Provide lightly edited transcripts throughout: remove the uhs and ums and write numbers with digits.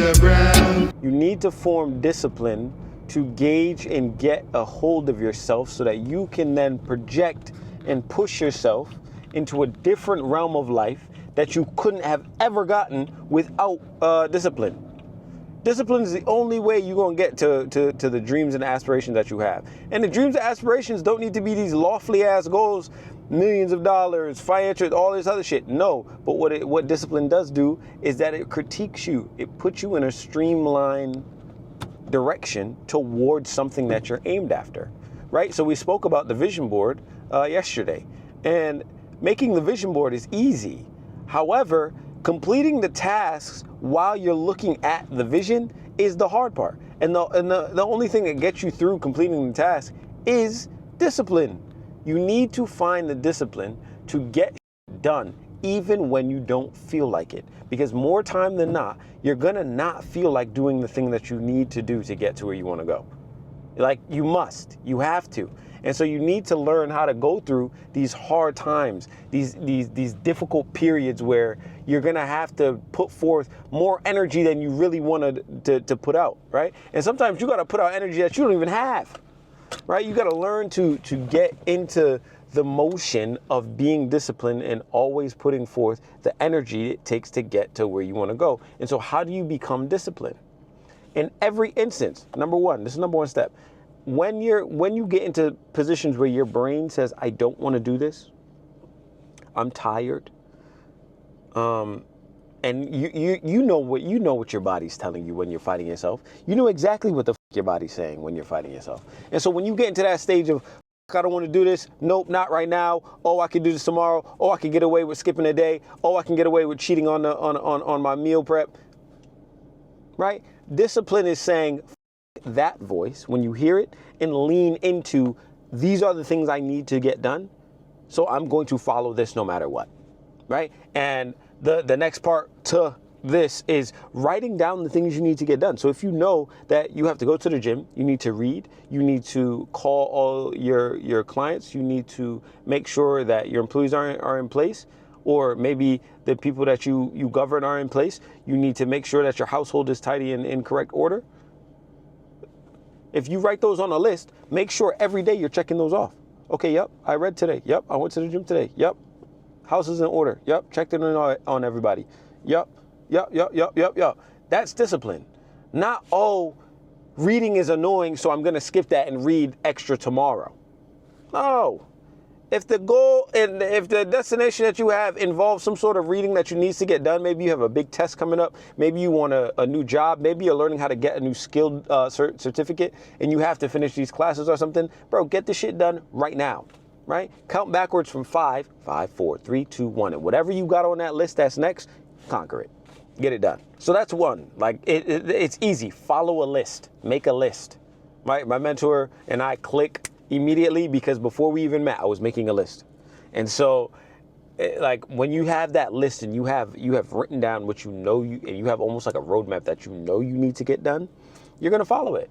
You need to form discipline to gauge and get a hold of yourself so that you can then project and push yourself into a different realm of life that you couldn't have ever gotten without discipline. Discipline is the only way you're going to get to the dreams and aspirations that you have. And the dreams and aspirations don't need to be these lofty ass goals, millions of dollars, financial, all this other shit. No, but what discipline does do is that it critiques you. It puts you in a streamlined direction towards something that you're aimed after, right? So we spoke about the vision board yesterday, and making the vision board is easy. However, completing the tasks while you're looking at the vision is the hard part. And the only thing that gets you through completing the task is discipline. You need to find the discipline to get done, even when you don't feel like it. Because more time than not, you're gonna not feel like doing the thing that you need to do to get to where you wanna go. Like, you must, you have to. And so you need to learn how to go through these hard times, these difficult periods where you're gonna have to put forth more energy than you really wanted to put out, right? And sometimes you gotta put out energy that you don't even have, right? You gotta learn to get into the motion of being disciplined and always putting forth the energy it takes to get to where you wanna go. And so how do you become disciplined? In every instance, number one, this is number one step. When you get into positions where your brain says, I don't want to do this, I'm tired, and you know what your body's telling you when you're fighting yourself. You know exactly what the fuck your body's saying when you're fighting yourself. And so when you get into that stage of, I don't want to do this, nope, not right now, oh, I can do this tomorrow, oh, I can get away with skipping a day, oh, I can get away with cheating on my meal prep, right? Discipline is saying that voice when you hear it and lean into, these are the things I need to get done, so I'm going to follow this no matter what, right? And the next part to this is writing down the things you need to get done. So if you know that you have to go to the gym, you need to read, you need to call all your clients, you need to make sure that your employees are in place, or maybe the people that you govern are in place, you need to make sure that your household is tidy and in correct order. If you write those on a list, make sure every day you're checking those off. Okay, yep, I read today. Yep, I went to the gym today. Yep, house is in order. Yep, checked in on everybody. Yep. That's discipline. Not, oh, reading is annoying, so I'm gonna skip that and read extra tomorrow. No. If the goal and if the destination that you have involves some sort of reading that you need to get done, maybe you have a big test coming up, maybe you want a new job, maybe you're learning how to get a new skill certificate and you have to finish these classes or something, bro, get the shit done right now, right? Count backwards from 5, 4, 3, 2, 1, and whatever you got on that list that's next, conquer it, get it done. So that's one, like it's easy, follow a list, make a list, right? My mentor and I click immediately because before we even met, I was making a list. And so like when you have that list and you have written down what you know and you have almost like a roadmap that you know you need to get done, you're gonna follow it.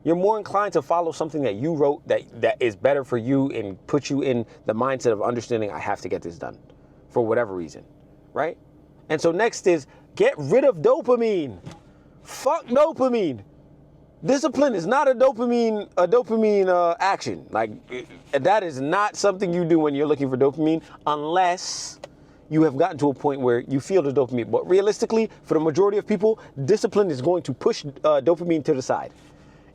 You're more inclined to follow something that you wrote that is better for you and put you in the mindset of understanding I have to get this done for whatever reason, right? And so next is get rid of dopamine. Fuck dopamine. Discipline is not a dopamine action. Like, that is not something you do when you're looking for dopamine unless you have gotten to a point where you feel the dopamine. But realistically, for the majority of people, discipline is going to push dopamine to the side.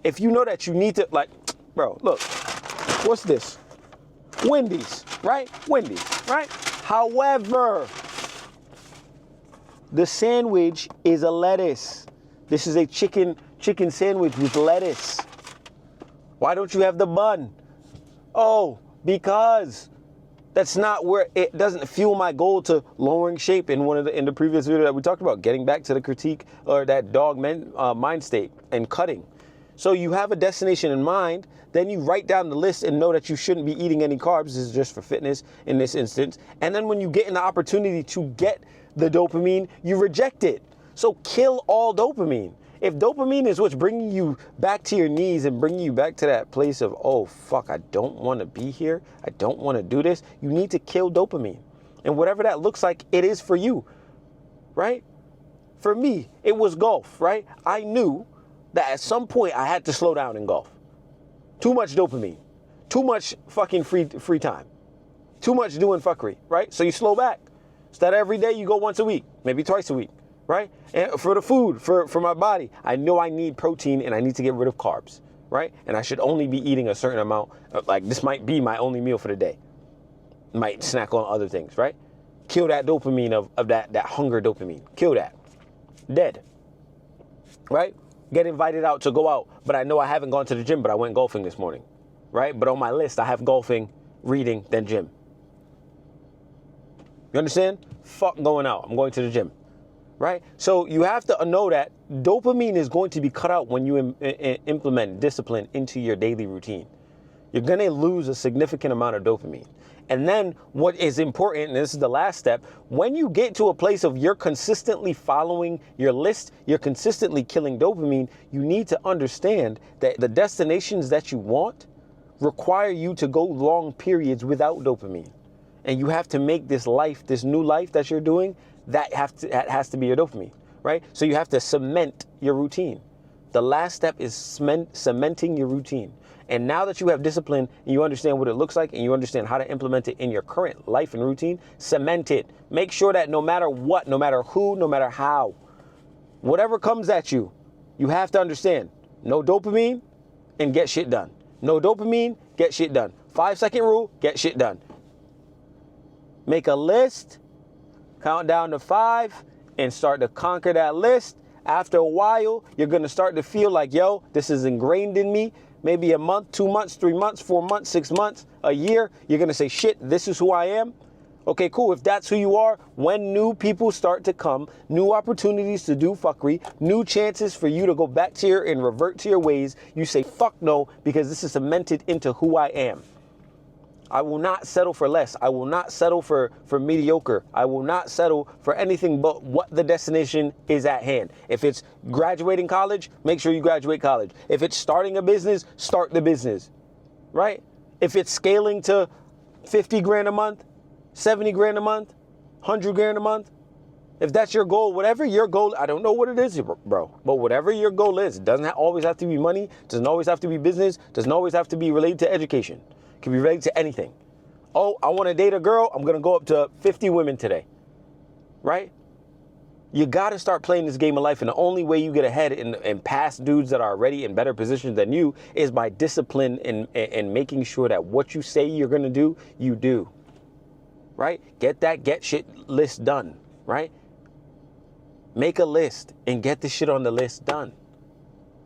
If you know that you need to, like, bro, look, what's this? Wendy's, right? Wendy's, right? However, the sandwich is a lettuce. This is a chicken sandwich with lettuce. Why don't you have the bun? Oh, because that's not where it doesn't fuel my goal to lowering shape in the previous video that we talked about, getting back to the critique or that dog mind state and cutting. So you have a destination in mind, then you write down the list and know that you shouldn't be eating any carbs. This is just for fitness in this instance. And then when you get an opportunity to get the dopamine, you reject it. So kill all dopamine. If dopamine is what's bringing you back to your knees and bringing you back to that place of, oh, fuck, I don't want to be here, I don't want to do this, you need to kill dopamine. And whatever that looks like, it is for you, right? For me, it was golf, right? I knew that at some point I had to slow down in golf. Too much dopamine, too much fucking free time, too much doing fuckery, right? So you slow back. Instead of every day, you go once a week, maybe twice a week, right? And for the food, for my body, I know I need protein and I need to get rid of carbs, right? And I should only be eating a certain amount. Like this might be my only meal for the day. Might snack on other things, right? Kill that dopamine of that hunger dopamine. Kill that. Dead. Right? Get invited out to go out, but I know I haven't gone to the gym, but I went golfing this morning. Right? But on my list, I have golfing, reading, then gym. You understand? Fuck going out. I'm going to the gym. Right? So you have to know that dopamine is going to be cut out when you implement discipline into your daily routine. You're going to lose a significant amount of dopamine. And then what is important, and this is the last step, when you get to a place of you're consistently following your list, you're consistently killing dopamine, you need to understand that the destinations that you want require you to go long periods without dopamine. And you have to make this life, this new life that you're doing, that has to be your dopamine, right? So you have to cement your routine. The last step is cementing your routine. And now that you have discipline and you understand what it looks like and you understand how to implement it in your current life and routine, cement it. Make sure that no matter what, no matter who, no matter how, whatever comes at you, you have to understand, no dopamine and get shit done. No dopamine, get shit done. 5-second rule, get shit done. Make a list, count down to 5 and start to conquer that list. After a while, you're going to start to feel like, yo, this is ingrained in me. Maybe a month, 2 months, 3 months, 4 months, 6 months, a year, you're going to say, shit, this is who I am. Okay, cool. If that's who you are, when new people start to come, new opportunities to do fuckery, new chances for you to go back to and revert to your ways, you say, fuck no, because this is cemented into who I am. I will not settle for less. I will not settle for mediocre. I will not settle for anything but what the destination is at hand. If it's graduating college, make sure you graduate college. If it's starting a business, start the business, right? If it's scaling to 50 grand a month, 70 grand a month, 100 grand a month, if that's your goal, whatever your goal, I don't know what it is, bro, but whatever your goal is, it doesn't always have to be money, doesn't always have to be business, doesn't always have to be related to education. Can be related to anything. Oh, I want to date a girl. I'm going to go up to 50 women today. Right? You got to start playing this game of life. And the only way you get ahead and past dudes that are already in better positions than you is by discipline and making sure that what you say you're going to do, you do. Right? Get shit list done. Right? Make a list and get the shit on the list done.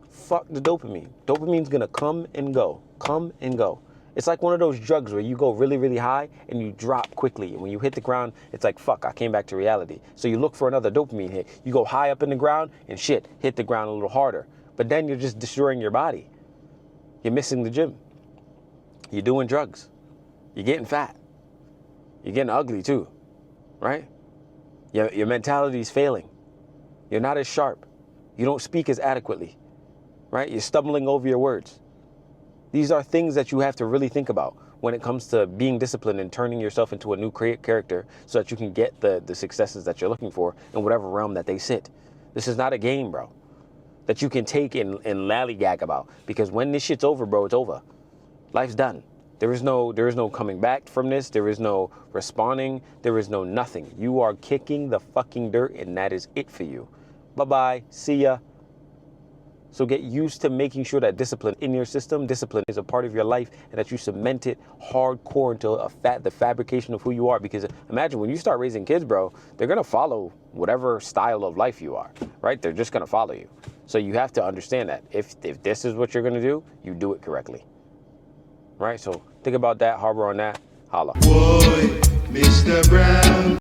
Fuck the dopamine. Dopamine's going to come and go. Come and go. It's like one of those drugs where you go really, really high and you drop quickly. And when you hit the ground, it's like, fuck, I came back to reality. So you look for another dopamine hit. You go high up in the ground and shit, hit the ground a little harder. But then you're just destroying your body. You're missing the gym. You're doing drugs. You're getting fat. You're getting ugly too, right? Your mentality is failing. You're not as sharp. You don't speak as adequately, right? You're stumbling over your words. These are things that you have to really think about when it comes to being disciplined and turning yourself into a new character so that you can get the successes that you're looking for in whatever realm that they sit. This is not a game, bro, that you can take and lollygag about, because when this shit's over, bro, it's over. Life's done. There is no coming back from this. There is no responding. There is no nothing. You are kicking the fucking dirt, and that is it for you. Bye-bye. See ya. So get used to making sure that discipline in your system, discipline is a part of your life, and that you cement it hardcore into the fabrication of who you are. Because imagine when you start raising kids, bro, they're going to follow whatever style of life you are, right? They're just going to follow you. So you have to understand that if this is what you're going to do, you do it correctly, right? So think about that, harbor on that, holla. Boy, Mr. Brown.